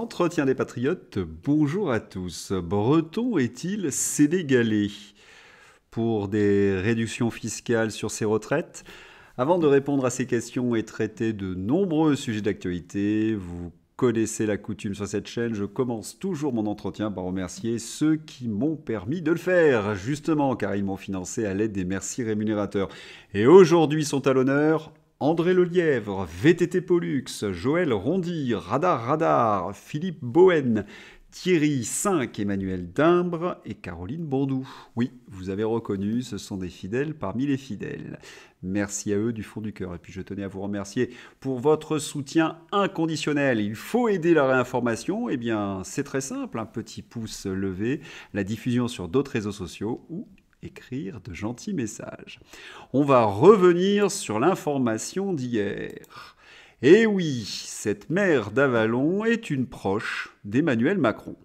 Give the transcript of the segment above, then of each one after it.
L'entretien des patriotes, bonjour à tous. Breton est-il sénégalais pour des réductions fiscales sur ses retraites? Avant de répondre à ces questions et traiter de nombreux sujets d'actualité, vous connaissez la coutume sur cette chaîne, je commence toujours mon entretien par remercier ceux qui m'ont permis de le faire, justement car ils m'ont financé à l'aide des merci rémunérateurs. Et aujourd'hui sont à l'honneur André Lelièvre, VTT Pollux, Joël Rondy, Radar, Philippe Bohen, Thierry 5, Emmanuel Dimbre et Caroline Bondou. Oui, vous avez reconnu, ce sont des fidèles parmi les fidèles. Merci à eux du fond du cœur. Et puis je tenais à vous remercier pour votre soutien inconditionnel. Il faut aider la réinformation. Eh bien, c'est très simple, un petit pouce levé, la diffusion sur d'autres réseaux sociaux ou écrire de gentils messages. On va revenir sur l'information d'hier. Et oui, cette mère d'Avalon est une proche d'Emmanuel Macron.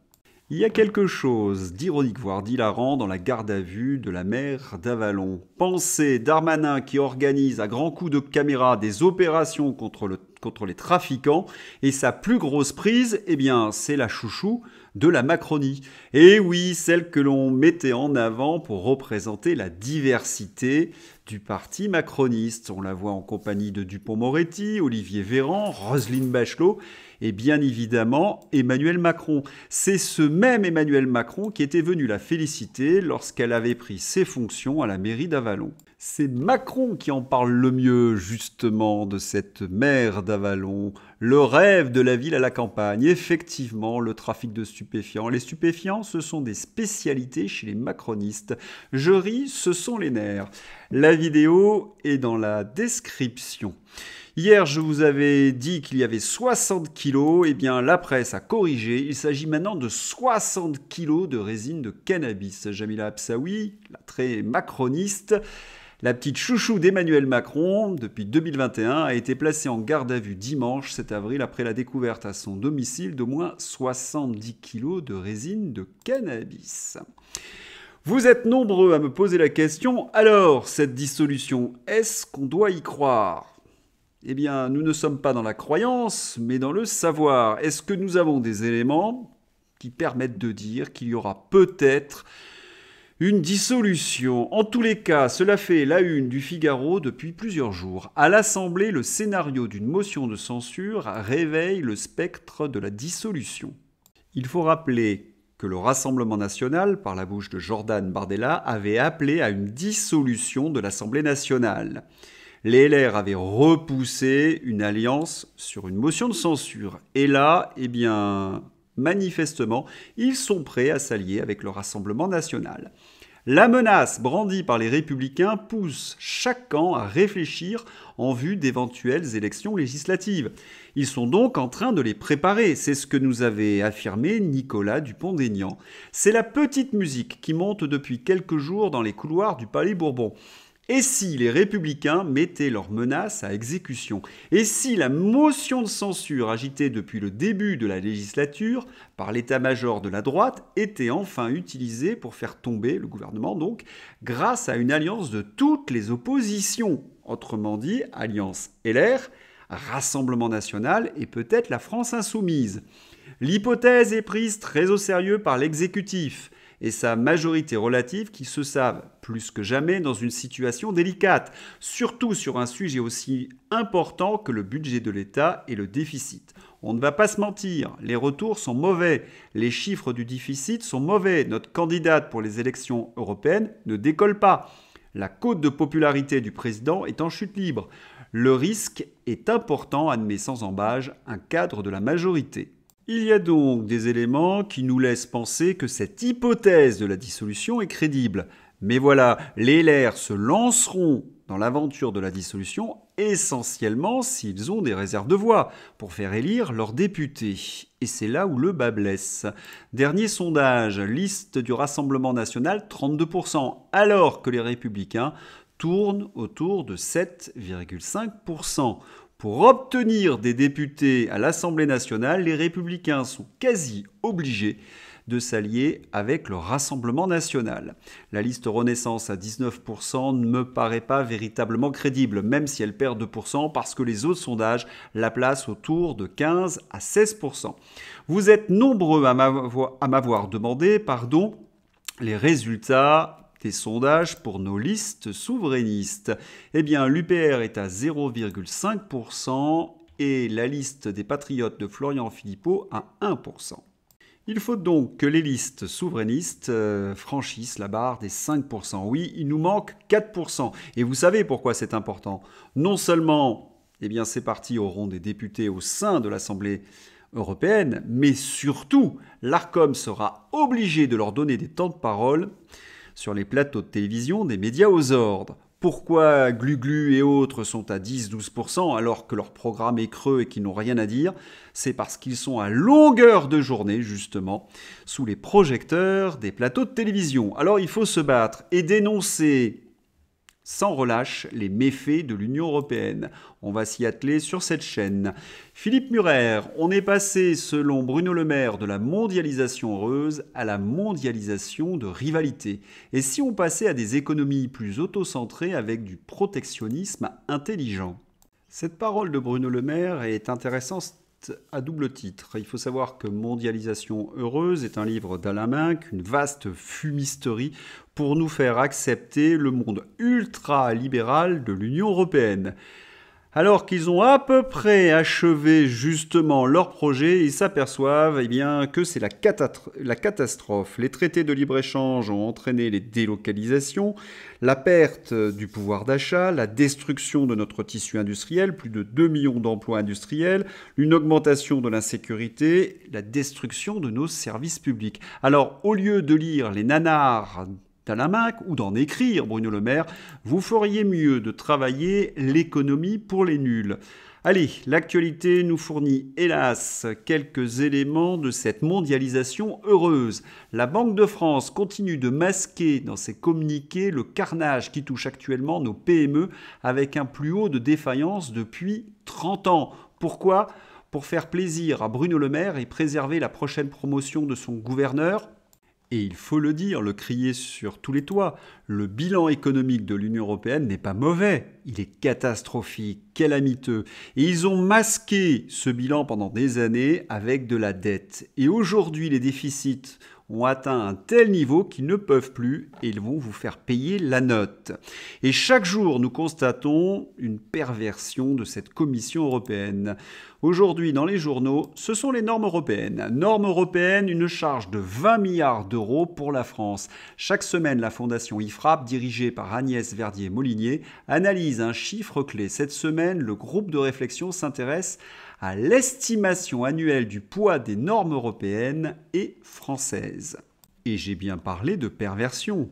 Il y a quelque chose d'ironique, voire d'hilarant dans la garde à vue de la mère d'Avalon. Pensez Darmanin qui organise à grands coups de caméra des opérations contre les trafiquants, et sa plus grosse prise, eh bien, c'est la chouchou de la Macronie. Et oui, celle que l'on mettait en avant pour représenter la diversité du parti macroniste. On la voit en compagnie de Dupond-Moretti, Olivier Véran, Roselyne Bachelot et bien évidemment Emmanuel Macron. C'est ce même Emmanuel Macron qui était venu la féliciter lorsqu'elle avait pris ses fonctions à la mairie d'Avalon. C'est Macron qui en parle le mieux, justement, de cette mère d'Avalon, le rêve de la ville à la campagne. Effectivement, le trafic de stupéfiants. Les stupéfiants, ce sont des spécialités chez les macronistes. Je ris, ce sont les nerfs. La vidéo est dans la description. Hier, je vous avais dit qu'il y avait 60 kilos. Eh bien, la presse a corrigé. Il s'agit maintenant de 60 kilos de résine de cannabis. Jamila Absaoui, la très macroniste, la petite chouchou d'Emmanuel Macron, depuis 2021, a été placée en garde à vue dimanche 7 avril après la découverte à son domicile d'au moins 70 kilos de résine de cannabis. Vous êtes nombreux à me poser la question, alors, cette dissolution, est-ce qu'on doit y croire ? Eh bien, nous ne sommes pas dans la croyance, mais dans le savoir. Est-ce que nous avons des éléments qui permettent de dire qu'il y aura peut-être une dissolution? En tous les cas, cela fait la une du Figaro depuis plusieurs jours. À l'Assemblée, le scénario d'une motion de censure réveille le spectre de la dissolution. Il faut rappeler que le Rassemblement national, par la bouche de Jordan Bardella, avait appelé à une dissolution de l'Assemblée nationale. Les LR avaient repoussé une alliance sur une motion de censure. Et là, eh bien, manifestement, ils sont prêts à s'allier avec le Rassemblement national. La menace brandie par les Républicains pousse chaque camp à réfléchir en vue d'éventuelles élections législatives. Ils sont donc en train de les préparer, c'est ce que nous avait affirmé Nicolas Dupond-Aignan. C'est la petite musique qui monte depuis quelques jours dans les couloirs du Palais Bourbon. Et si les Républicains mettaient leurs menaces à exécution? Et si la motion de censure agitée depuis le début de la législature par l'état-major de la droite était enfin utilisée pour faire tomber le gouvernement, donc, grâce à une alliance de toutes les oppositions? Autrement dit, alliance LR, Rassemblement national et peut-être la France insoumise. L'hypothèse est prise très au sérieux par l'exécutif et sa majorité relative qui se savent plus que jamais dans une situation délicate, surtout sur un sujet aussi important que le budget de l'État et le déficit. On ne va pas se mentir, les retours sont mauvais, les chiffres du déficit sont mauvais, notre candidate pour les élections européennes ne décolle pas. La cote de popularité du président est en chute libre. Le risque est important, admet sans embâche un cadre de la majorité. Il y a donc des éléments qui nous laissent penser que cette hypothèse de la dissolution est crédible. Mais voilà, les LR se lanceront dans l'aventure de la dissolution essentiellement s'ils ont des réserves de voix pour faire élire leurs députés. Et c'est là où le bât blesse. Dernier sondage, liste du Rassemblement national, 32%, alors que les Républicains tournent autour de 7,5%. Pour obtenir des députés à l'Assemblée nationale, les Républicains sont quasi obligés de s'allier avec le Rassemblement national. La liste Renaissance à 19% ne me paraît pas véritablement crédible, même si elle perd 2%, parce que les autres sondages la placent autour de 15 à 16%. Vous êtes nombreux à m'avoir demandé, les résultats des sondages pour nos listes souverainistes. Eh bien, l'UPR est à 0,5% et la liste des Patriotes de Florian Philippot à 1%. Il faut donc que les listes souverainistes franchissent la barre des 5%. Oui, il nous manque 4%. Et vous savez pourquoi c'est important. Non seulement ces partis auront des députés au sein de l'Assemblée européenne, mais surtout, l'ARCOM sera obligé de leur donner des temps de parole sur les plateaux de télévision des médias aux ordres. Pourquoi Glu-Glu et autres sont à 10-12% alors que leur programme est creux et qu'ils n'ont rien à dire? C'est parce qu'ils sont à longueur de journée, justement, sous les projecteurs des plateaux de télévision. Alors il faut se battre et dénoncer sans relâche les méfaits de l'Union européenne. On va s'y atteler sur cette chaîne. Philippe Murer, on est passé, selon Bruno Le Maire, de la mondialisation heureuse à la mondialisation de rivalité. Et si on passait à des économies plus autocentrées avec du protectionnisme intelligent? Cette parole de Bruno Le Maire est intéressante à double titre. Il faut savoir que Mondialisation heureuse est un livre d'Alain Minc, une vaste fumisterie pour nous faire accepter le monde ultra-libéral de l'Union européenne. Alors qu'ils ont à peu près achevé justement leur projet, ils s'aperçoivent que c'est la catastrophe. Les traités de libre-échange ont entraîné les délocalisations, la perte du pouvoir d'achat, la destruction de notre tissu industriel, plus de 2 millions d'emplois industriels, une augmentation de l'insécurité, la destruction de nos services publics. Alors, au lieu de lire les nanars d'Alain Minc ou d'en écrire, Bruno Le Maire, vous feriez mieux de travailler l'économie pour les nuls. Allez, l'actualité nous fournit, hélas, quelques éléments de cette mondialisation heureuse. La Banque de France continue de masquer dans ses communiqués le carnage qui touche actuellement nos PME avec un plus haut de défaillance depuis 30 ans. Pourquoi? Pour faire plaisir à Bruno Le Maire et préserver la prochaine promotion de son gouverneur? Et il faut le dire, le crier sur tous les toits, le bilan économique de l'Union européenne n'est pas mauvais, il est catastrophique, calamiteux. Et ils ont masqué ce bilan pendant des années avec de la dette. Et aujourd'hui, les déficits ont atteint un tel niveau qu'ils ne peuvent plus et ils vont vous faire payer la note. Et chaque jour, nous constatons une perversion de cette Commission européenne. Aujourd'hui, dans les journaux, ce sont les normes européennes. Normes européennes, une charge de 20 milliards d'euros pour la France. Chaque semaine, la fondation IFRAP, dirigée par Agnès Verdier-Molinier, analyse un chiffre clé. Cette semaine, le groupe de réflexion s'intéresse à l'estimation annuelle du poids des normes européennes et françaises. Et j'ai bien parlé de perversion.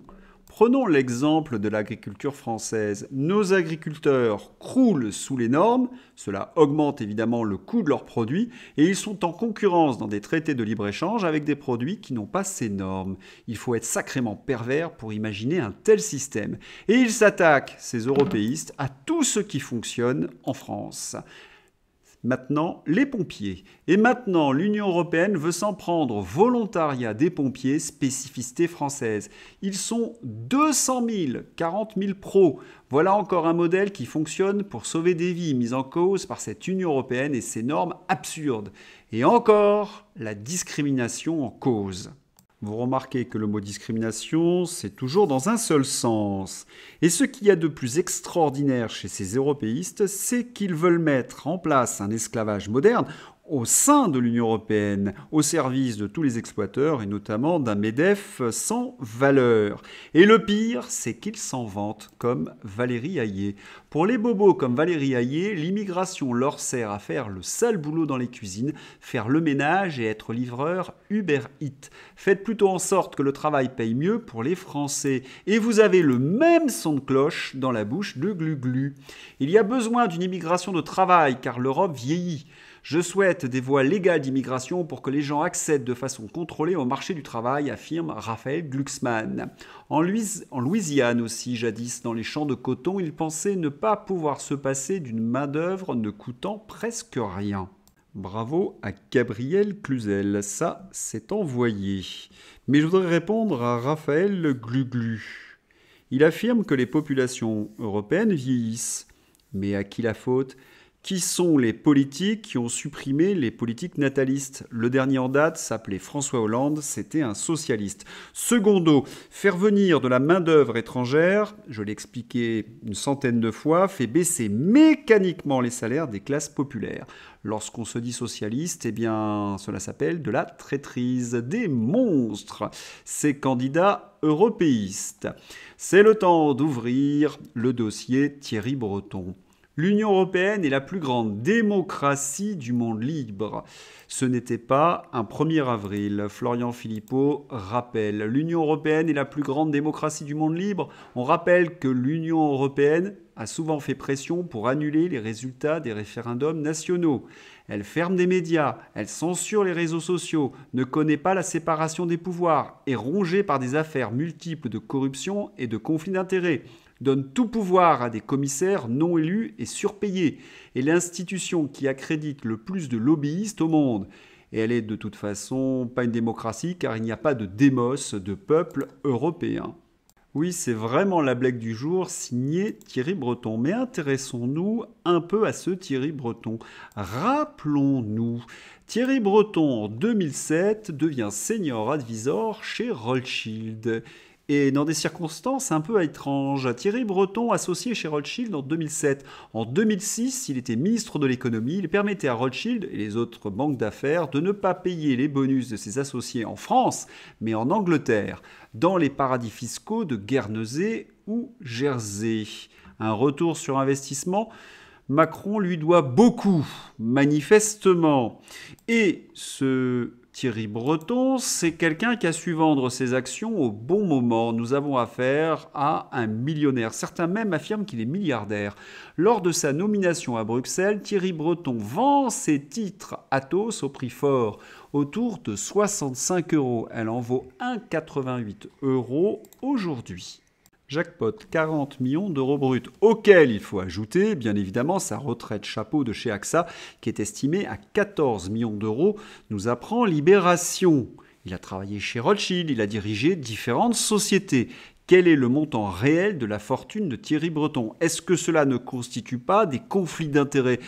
Prenons l'exemple de l'agriculture française. Nos agriculteurs croulent sous les normes, cela augmente évidemment le coût de leurs produits et ils sont en concurrence dans des traités de libre-échange avec des produits qui n'ont pas ces normes. Il faut être sacrément pervers pour imaginer un tel système. Et ils s'attaquent, ces européistes, à tout ce qui fonctionne en France. Maintenant, les pompiers. Et maintenant, l'Union européenne veut s'en prendre au volontariat des pompiers, spécificité française. Ils sont 200 000, 40 000 pros. Voilà encore un modèle qui fonctionne pour sauver des vies mises en cause par cette Union européenne et ses normes absurdes. Et encore, la discrimination en cause. Vous remarquez que le mot discrimination, c'est toujours dans un seul sens. Et ce qu'il y a de plus extraordinaire chez ces européistes, c'est qu'ils veulent mettre en place un esclavage moderne au sein de l'Union européenne, au service de tous les exploiteurs et notamment d'un MEDEF sans valeur. Et le pire, c'est qu'ils s'en vantent comme Valérie Hayé. Pour les bobos comme Valérie Hayé, l'immigration leur sert à faire le sale boulot dans les cuisines, faire le ménage et être livreur Uber Eats. Faites plutôt en sorte que le travail paye mieux pour les Français. Et vous avez le même son de cloche dans la bouche de Glu-Glu. Il y a besoin d'une immigration de travail car l'Europe vieillit. Je souhaite des voies légales d'immigration pour que les gens accèdent de façon contrôlée au marché du travail, affirme Raphaël Glucksmann. En Louisiane aussi, jadis, dans les champs de coton, ils pensaient ne pas pouvoir se passer d'une main-d'œuvre ne coûtant presque rien. Bravo à Gabriel Cluzel, ça c'est envoyé. Mais je voudrais répondre à Raphaël Gluglu. Il affirme que les populations européennes vieillissent. Mais à qui la faute? Qui sont les politiques qui ont supprimé les politiques natalistes? Le dernier en date s'appelait François Hollande, c'était un socialiste. Secondo, faire venir de la main-d'œuvre étrangère, je l'ai expliqué une centaine de fois, fait baisser mécaniquement les salaires des classes populaires. Lorsqu'on se dit socialiste, eh bien, cela s'appelle de la traîtrise, des monstres, ces candidats européistes. C'est le temps d'ouvrir le dossier Thierry Breton. L'Union européenne est la plus grande démocratie du monde libre. Ce n'était pas un 1er avril. Florian Philippot rappelle. L'Union européenne est la plus grande démocratie du monde libre. On rappelle que l'Union européenne a souvent fait pression pour annuler les résultats des référendums nationaux. Elle ferme des médias, elle censure les réseaux sociaux, ne connaît pas la séparation des pouvoirs, est rongée par des affaires multiples de corruption et de conflits d'intérêts, donne tout pouvoir à des commissaires non élus et surpayés, est l'institution qui accrédite le plus de lobbyistes au monde. Et elle est de toute façon pas une démocratie car il n'y a pas de démos de peuple européen. Oui, c'est vraiment la blague du jour, signée Thierry Breton. Mais intéressons-nous un peu à ce Thierry Breton. Rappelons-nous, Thierry Breton, en 2007, devient senior advisor chez Rothschild. Et dans des circonstances un peu étranges, Thierry Breton, associé chez Rothschild en 2007. En 2006, il était ministre de l'économie. Il permettait à Rothschild et les autres banques d'affaires de ne pas payer les bonus de ses associés en France, mais en Angleterre, dans les paradis fiscaux de Guernesey ou Jersey. Un retour sur investissement, Macron lui doit beaucoup, manifestement. Et ce Thierry Breton, c'est quelqu'un qui a su vendre ses actions au bon moment. Nous avons affaire à un millionnaire. Certains même affirment qu'il est milliardaire. Lors de sa nomination à Bruxelles, Thierry Breton vend ses titres Atos au prix fort, autour de 65 €. Elle en vaut 1,88 € aujourd'hui. Jackpot, 40 millions d'euros bruts, auquel il faut ajouter, bien évidemment, sa retraite chapeau de chez AXA, qui est estimée à 14 millions d'euros, nous apprend Libération. Il a travaillé chez Rothschild, il a dirigé différentes sociétés. Quel est le montant réel de la fortune de Thierry Breton? Est-ce que cela ne constitue pas des conflits d'intérêts ?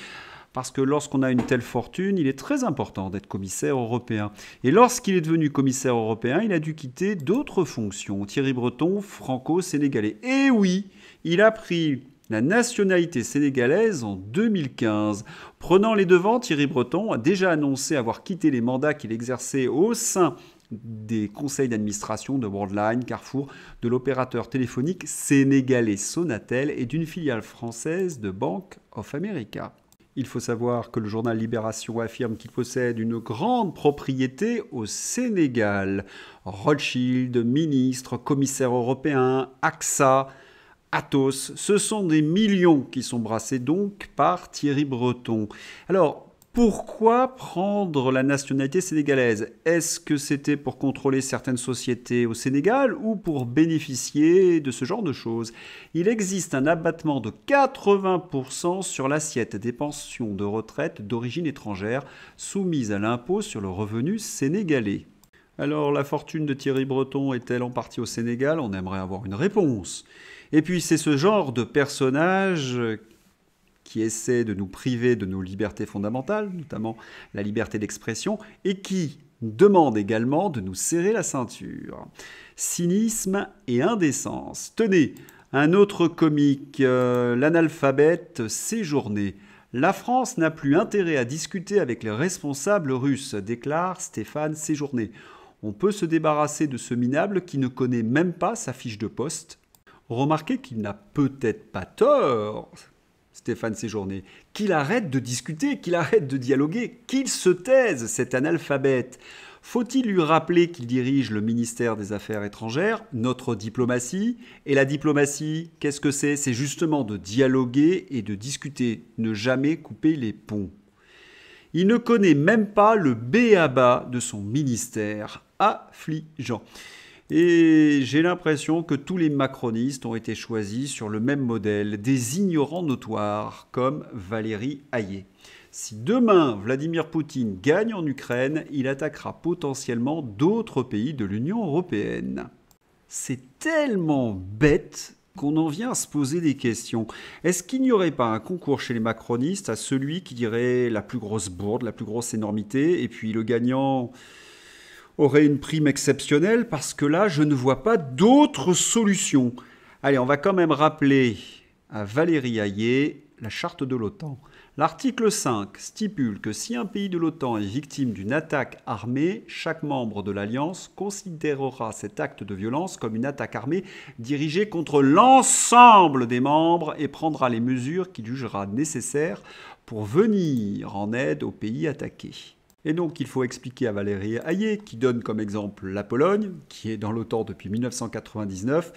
Parce que lorsqu'on a une telle fortune, il est très important d'être commissaire européen. Et lorsqu'il est devenu commissaire européen, il a dû quitter d'autres fonctions. Thierry Breton, franco-sénégalais. Et oui, il a pris la nationalité sénégalaise en 2015. Prenant les devants, Thierry Breton a déjà annoncé avoir quitté les mandats qu'il exerçait au sein des conseils d'administration de Worldline, Carrefour, de l'opérateur téléphonique sénégalais Sonatel et d'une filiale française de Bank of America. Il faut savoir que le journal Libération affirme qu'il possède une grande propriété au Sénégal. Rothschild, ministre, commissaire européen, AXA, Atos, ce sont des millions qui sont brassés donc par Thierry Breton. Alors, pourquoi prendre la nationalité sénégalaise? Est-ce que c'était pour contrôler certaines sociétés au Sénégal ou pour bénéficier de ce genre de choses? Il existe un abattement de 80% sur l'assiette des pensions de retraite d'origine étrangère soumise à l'impôt sur le revenu sénégalais. Alors, la fortune de Thierry Breton est-elle en partie au Sénégal? On aimerait avoir une réponse. Et puis, c'est ce genre de personnage qui essaie de nous priver de nos libertés fondamentales, notamment la liberté d'expression, et qui demande également de nous serrer la ceinture. Cynisme et indécence. Tenez, un autre comique, l'analphabète Séjourné. La France n'a plus intérêt à discuter avec les responsables russes, déclare Stéphane Séjourné. On peut se débarrasser de ce minable qui ne connaît même pas sa fiche de poste. Remarquez qu'il n'a peut-être pas tort, Stéphane Séjourné, qu'il arrête de discuter, qu'il arrête de dialoguer, qu'il se taise, cet analphabète. Faut-il lui rappeler qu'il dirige le ministère des Affaires étrangères, notre diplomatie? Et la diplomatie, qu'est-ce que c'est? C'est justement de dialoguer et de discuter, ne jamais couper les ponts. Il ne connaît même pas le b.a.-ba de son ministère. Affligeant. Et j'ai l'impression que tous les macronistes ont été choisis sur le même modèle, des ignorants notoires, comme Valérie Hayé. Si demain Vladimir Poutine gagne en Ukraine, il attaquera potentiellement d'autres pays de l'Union européenne. C'est tellement bête qu'on en vient à se poser des questions. Est-ce qu'il n'y aurait pas un concours chez les macronistes à celui qui dirait la plus grosse bourde, la plus grosse énormité, et puis le gagnant aurait une prime exceptionnelle, parce que là, je ne vois pas d'autre solution. Allez, on va quand même rappeler à Valérie Hayé la charte de l'OTAN. L'article 5 stipule que si un pays de l'OTAN est victime d'une attaque armée, chaque membre de l'Alliance considérera cet acte de violence comme une attaque armée dirigée contre l'ensemble des membres et prendra les mesures qu'il jugera nécessaires pour venir en aide aux pays attaqués. Et donc il faut expliquer à Valérie Hayé, qui donne comme exemple la Pologne, qui est dans l'OTAN depuis 1999,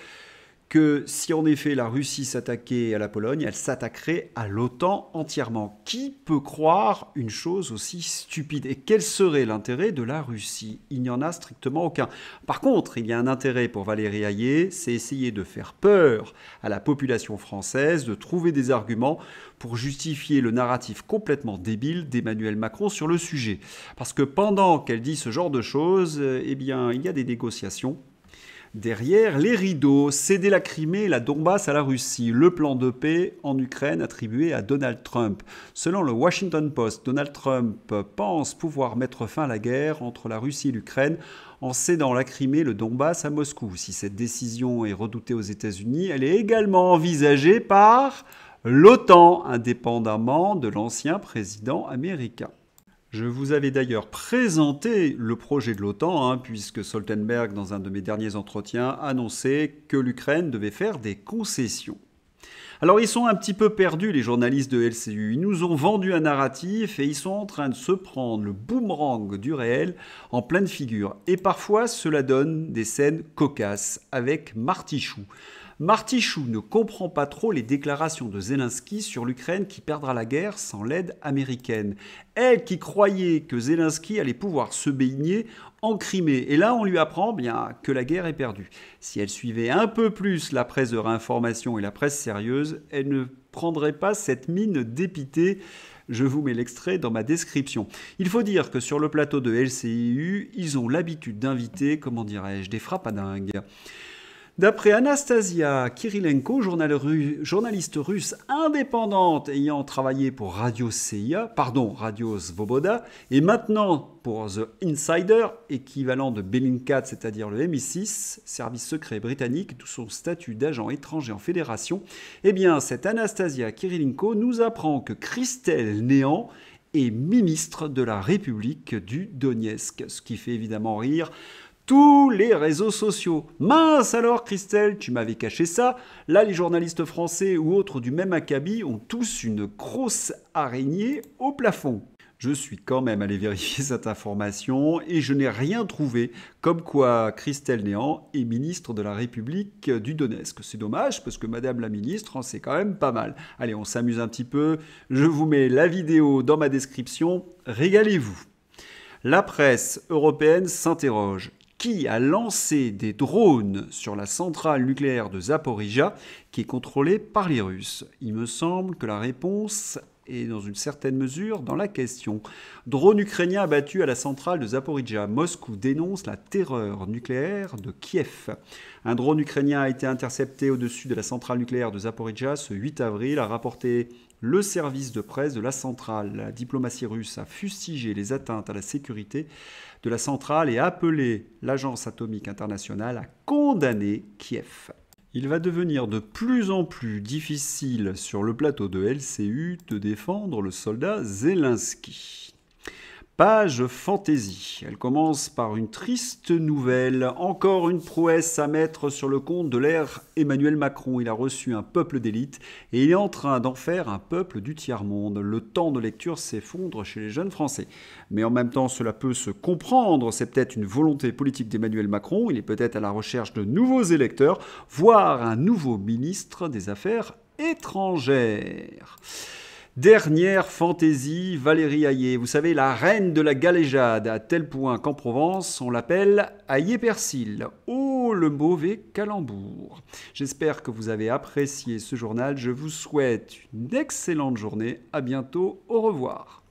que si en effet la Russie s'attaquait à la Pologne, elle s'attaquerait à l'OTAN entièrement. Qui peut croire une chose aussi stupide? Et quel serait l'intérêt de la Russie? Il n'y en a strictement aucun. Par contre, il y a un intérêt pour Valérie Hayé, c'est essayer de faire peur à la population française, de trouver des arguments pour justifier le narratif complètement débile d'Emmanuel Macron sur le sujet. Parce que pendant qu'elle dit ce genre de choses, eh bien, il y a des négociations derrière les rideaux. Céder la Crimée et la Donbass à la Russie. Le plan de paix en Ukraine attribué à Donald Trump. Selon le Washington Post, Donald Trump pense pouvoir mettre fin à la guerre entre la Russie et l'Ukraine en cédant la Crimée et le Donbass à Moscou. Si cette décision est redoutée aux États-Unis, elle est également envisagée par l'OTAN, indépendamment de l'ancien président américain. Je vous avais d'ailleurs présenté le projet de l'OTAN, puisque Stoltenberg, dans un de mes derniers entretiens, annonçait que l'Ukraine devait faire des concessions. Alors ils sont un petit peu perdus, les journalistes de LCU. Ils nous ont vendu un narratif et ils sont en train de se prendre le boomerang du réel en pleine figure. Et parfois, cela donne des scènes cocasses avec Martichoux. Martichoux ne comprend pas trop les déclarations de Zelensky sur l'Ukraine qui perdra la guerre sans l'aide américaine. Elle qui croyait que Zelensky allait pouvoir se baigner en Crimée. Et là, on lui apprend bien que la guerre est perdue. Si elle suivait un peu plus la presse de réinformation et la presse sérieuse, elle ne prendrait pas cette mine dépitée. Je vous mets l'extrait dans ma description. Il faut dire que sur le plateau de LCIU, ils ont l'habitude d'inviter, comment dirais-je, des frappadingues. D'après Anastasia Kirilenko, journaliste russe indépendante ayant travaillé pour Radio Svoboda, et maintenant pour The Insider, équivalent de Bellingcat, c'est-à-dire le MI6, service secret britannique, d'où son statut d'agent étranger en fédération, eh bien, cette Anastasia Kirilenko nous apprend que Christelle Néant est ministre de la République du Donetsk, ce qui fait évidemment rire tous les réseaux sociaux. Mince alors, Christelle, tu m'avais caché ça. Là, les journalistes français ou autres du même acabit ont tous une grosse araignée au plafond. Je suis quand même allé vérifier cette information et je n'ai rien trouvé comme quoi Christelle Néant est ministre de la République du Donetsk. C'est dommage parce que Madame la ministre, c'est quand même pas mal. Allez, on s'amuse un petit peu. Je vous mets la vidéo dans ma description. Régalez-vous. La presse européenne s'interroge. Qui a lancé des drones sur la centrale nucléaire de Zaporijia qui est contrôlée par les Russes? Il me semble que la réponse est dans une certaine mesure dans la question. Drone ukrainien abattu à la centrale de Zaporijia. Moscou dénonce la terreur nucléaire de Kiev. Un drone ukrainien a été intercepté au-dessus de la centrale nucléaire de Zaporijia ce 8 avril, a rapporté le service de presse de la centrale. La diplomatie russe a fustigé les atteintes à la sécurité de la centrale et a appelé l'Agence atomique internationale à condamner Kiev. Il va devenir de plus en plus difficile sur le plateau de LCU de défendre le soldat Zelensky. Page fantaisie. Elle commence par une triste nouvelle. Encore une prouesse à mettre sur le compte de l'ère Emmanuel Macron. Il a reçu un peuple d'élite et il est en train d'en faire un peuple du tiers-monde. Le temps de lecture s'effondre chez les jeunes Français. Mais en même temps, cela peut se comprendre. C'est peut-être une volonté politique d'Emmanuel Macron. Il est peut-être à la recherche de nouveaux électeurs, voire un nouveau ministre des Affaires étrangères. Dernière fantaisie, Valérie Hayé. Vous savez, la reine de la galéjade, à tel point qu'en Provence, on l'appelle Hayé-Persil. Oh, le mauvais calembour. J'espère que vous avez apprécié ce journal. Je vous souhaite une excellente journée. À bientôt. Au revoir.